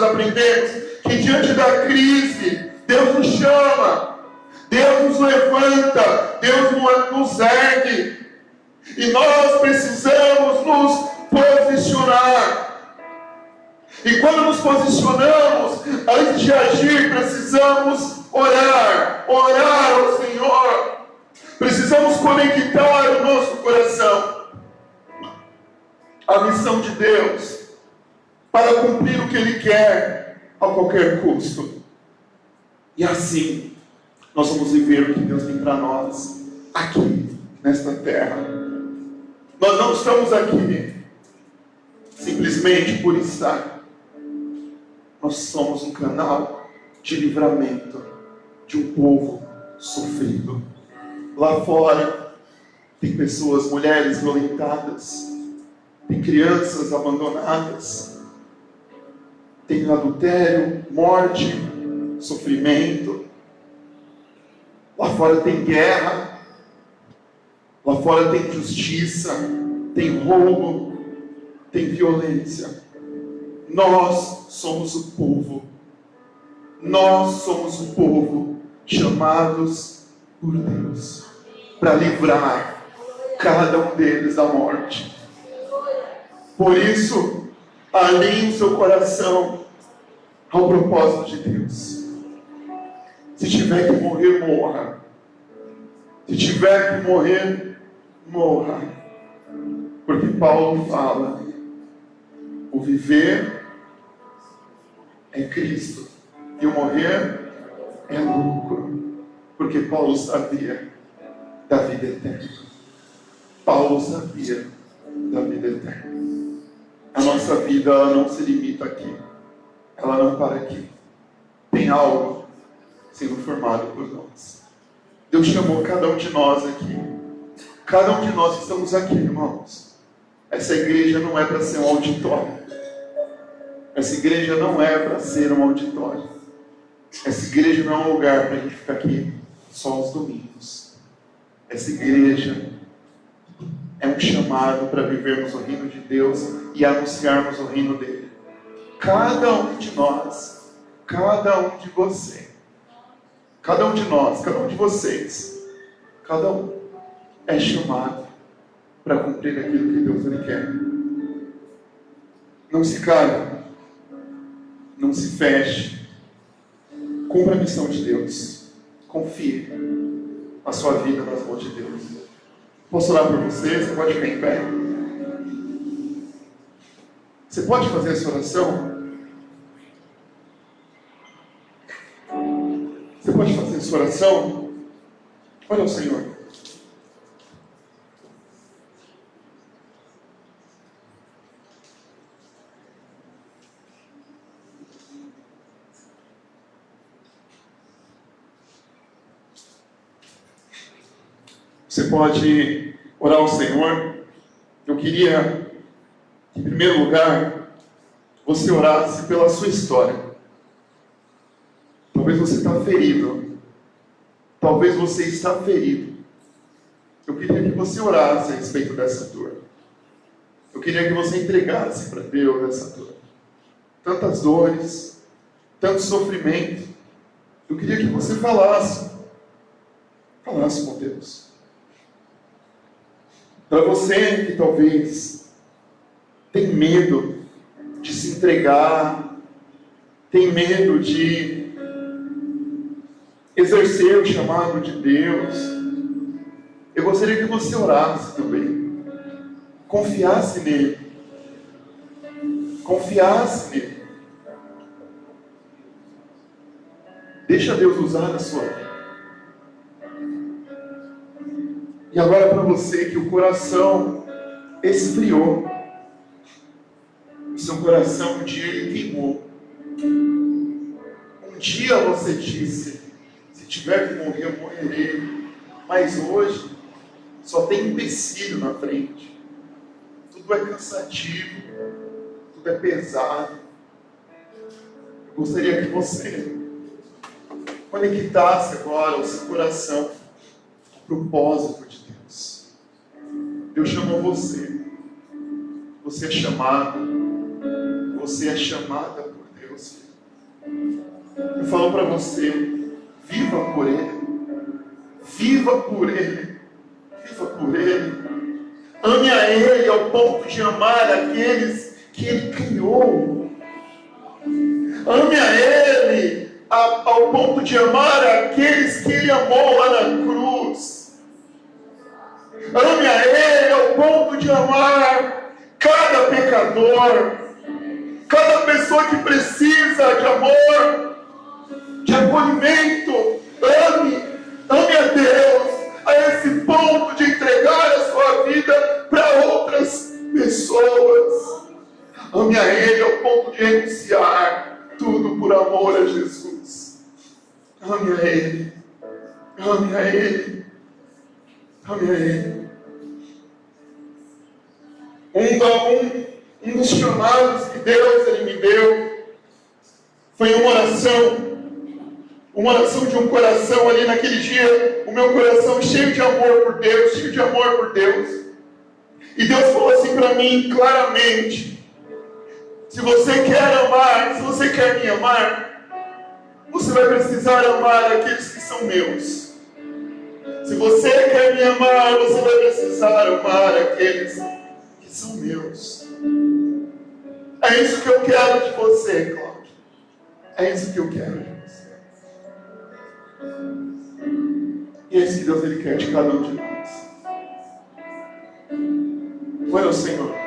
aprendemos que diante da crise, Deus nos chama, Deus nos levanta, Deus nos ergue. E nós precisamos nos posicionar. E quando nos posicionamos, antes de agir, precisamos orar ao Senhor. Precisamos conectar o nosso coração à missão de Deus, para cumprir o que Ele quer a qualquer custo. E assim, nós vamos viver o que Deus tem para nós, aqui, nesta terra. Nós não estamos aqui simplesmente por estar. Nós somos um canal de livramento de um povo sofrido. Lá fora tem pessoas, mulheres violentadas, tem crianças abandonadas, tem adultério, morte, sofrimento. Lá fora tem guerra, lá fora tem injustiça, tem roubo, tem violência. Nós somos o povo. Nós somos o povo chamados por Deus para livrar cada um deles da morte. Por isso, alinhe o seu coração ao propósito de Deus. Se tiver que morrer, morra. Se tiver que morrer, morra. Porque Paulo fala, o viver é Cristo e o morrer é lucro. Porque Paulo sabia da vida eterna. Paulo sabia da vida eterna. A nossa vida, ela não se limita aqui. Ela não para aqui. Tem algo sendo formado por nós. Deus chamou cada um de nós aqui. Cada um de nós que estamos aqui, irmãos. Essa igreja não é para ser um auditório. Essa igreja não é para ser um auditório. Essa igreja não é um lugar para a gente ficar aqui só aos domingos. Essa igreja é um chamado para vivermos o reino de Deus e anunciarmos o reino dele. Cada um de nós, cada um de você, cada um de nós, cada um de vocês, cada um é chamado para cumprir aquilo que Deus lhe quer. Não se cale, não se feche, cumpra a missão de Deus, confie a sua vida nas mãos de Deus. Posso orar por você? Você pode ficar em pé. Você pode fazer essa oração? Você pode fazer essa oração? Olha ao Senhor. Você pode orar ao Senhor. Eu queria que, em primeiro lugar, você orasse pela sua história. Talvez você está ferido. Talvez você está ferido. Eu queria que você orasse a respeito dessa dor. Eu queria que você entregasse para Deus essa dor. Tantas dores, tanto sofrimento. Eu queria que você falasse com Deus. Para você que talvez tem medo de se entregar, tem medo de exercer o chamado de Deus, eu gostaria que você orasse também, confiasse nele, deixa Deus usar a sua vida. E agora para você que o coração esfriou, o seu coração um dia ele queimou. Um dia você disse, se tiver que morrer, eu morrerei. Mas hoje só tem empecilho na frente. Tudo é cansativo, tudo é pesado. Eu gostaria que você conectasse agora o seu coração ao propósito de Deus. Deus chamou você. Você é chamado. Você é chamada por Deus. Eu falo para você, viva por Ele. Viva por Ele. Viva por Ele. Ame a Ele ao ponto de amar aqueles que Ele criou. Ame a Ele ao ponto de amar aqueles que Ele amou lá na cruz. Ame a Ele ao ponto de amar cada pecador, cada pessoa que precisa de amor, de acolhimento. Ame a Deus a esse ponto de entregar a sua vida para outras pessoas. Ame a Ele ao ponto de renunciar tudo por amor a Jesus. Ame a Ele. Ame a Ele. Ame a Ele. Um dos chamados que Deus Ele me deu foi uma oração de um coração ali naquele dia, o meu coração cheio de amor por Deus, e Deus falou assim para mim claramente: se você quer amar, se você quer me amar, você vai precisar amar aqueles que são meus. Se você quer me amar, você vai precisar amar aqueles que são meus. É isso que eu quero de você, Cláudio. É isso que eu quero de você. E é isso que Deus Ele quer de cada um de nós. Olha o Senhor.